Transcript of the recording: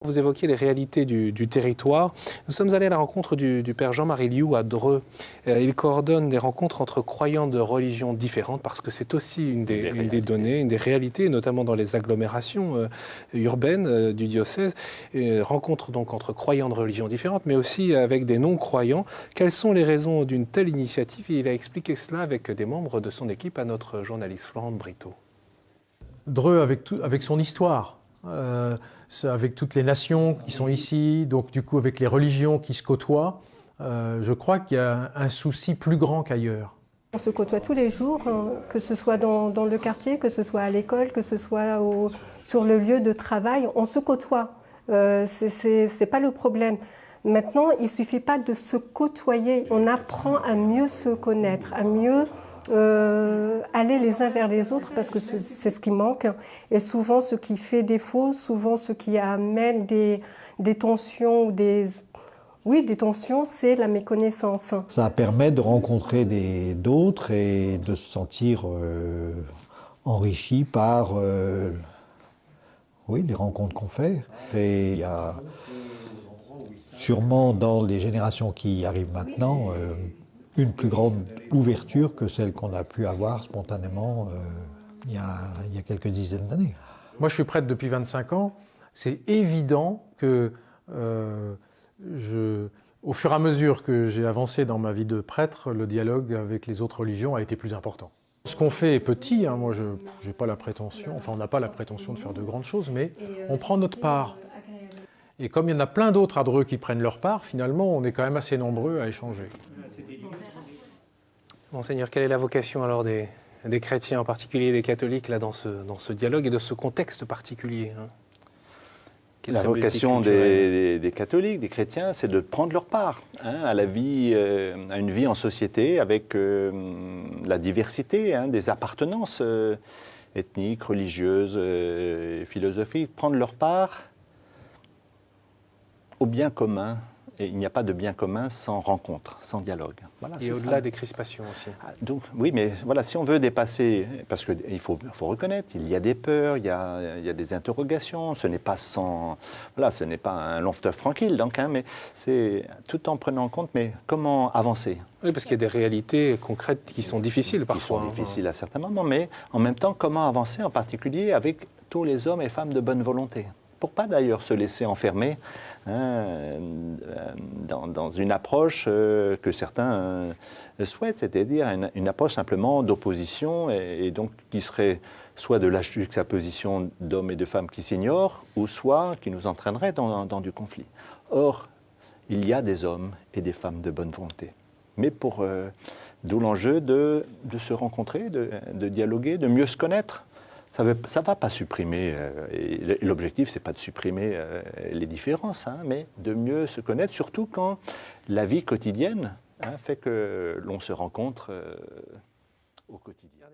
Vous évoquiez les réalités du territoire. Nous sommes allés à la rencontre du père Jean-Marie Liu à Dreux. Il coordonne des rencontres entre croyants de religions différentes parce que c'est aussi une des données, une des réalités, notamment dans les agglomérations urbaines du diocèse. Rencontres donc entre croyants de religions différentes, mais aussi avec des non-croyants. Quelles sont les raisons d'une telle initiative? Il a expliqué cela avec des membres de son équipe à notre journaliste Florent Brito. Dreux avec son histoire. Avec toutes les nations qui sont ici, donc du coup avec les religions qui se côtoient, je crois qu'il y a un souci plus grand qu'ailleurs. On se côtoie tous les jours, que ce soit dans le quartier, que ce soit à l'école, que ce soit sur le lieu de travail, on se côtoie. C'est pas le problème. Maintenant, il ne suffit pas de se côtoyer, on apprend à mieux se connaître, à mieux aller les uns vers les autres, parce que c'est ce qui manque. Et souvent, ce qui fait défaut, souvent ce qui amène des tensions, des tensions, c'est la méconnaissance. Ça permet de rencontrer d'autres et de se sentir enrichi par les rencontres qu'on fait. Et il y a sûrement dans les générations qui arrivent maintenant une plus grande ouverture que celle qu'on a pu avoir spontanément il y a quelques dizaines d'années. Moi, je suis prêtre depuis 25 ans. C'est évident que au fur et à mesure que j'ai avancé dans ma vie de prêtre, le dialogue avec les autres religions a été plus important. Ce qu'on fait est petit, hein. Moi je n'ai pas la prétention, enfin on n'a pas la prétention de faire de grandes choses, mais on prend notre part. Et comme il y en a plein d'autres à Dreux qui prennent leur part, finalement on est quand même assez nombreux à échanger. Monseigneur, quelle est la vocation alors des chrétiens, en particulier des catholiques, là, dans ce dialogue et de ce contexte particulier, hein? La vocation des catholiques, des chrétiens, c'est de prendre leur part à la vie, à une vie en société avec la diversité des appartenances ethniques, religieuses, philosophiques, prendre leur part au bien commun. Et il n'y a pas de bien commun sans rencontre, sans dialogue. Voilà, et au-delà des crispations aussi. Donc, oui, mais voilà, si on veut dépasser, parce qu'il faut reconnaître, il y a des peurs, il y a des interrogations, ce n'est pas ce n'est pas un long fleuve tranquille, donc, mais c'est tout en prenant en compte, mais comment avancer? Oui, parce qu'il y a des réalités concrètes qui sont difficiles parfois. Qui sont difficiles à certains moments, mais en même temps, comment avancer, en particulier avec tous les hommes et femmes de bonne volonté, pour pas d'ailleurs se laisser enfermer dans une approche que certains souhaitent, c'est-à-dire une approche simplement d'opposition et donc qui serait soit de la juxtaposition d'hommes et de femmes qui s'ignorent, ou soit qui nous entraînerait dans du conflit. Or, il y a des hommes et des femmes de bonne volonté. Mais d'où l'enjeu de se rencontrer, de dialoguer, de mieux se connaître. Ça ne va pas supprimer, et l'objectif, ce n'est pas de supprimer les différences, mais de mieux se connaître, surtout quand la vie quotidienne fait que l'on se rencontre au quotidien.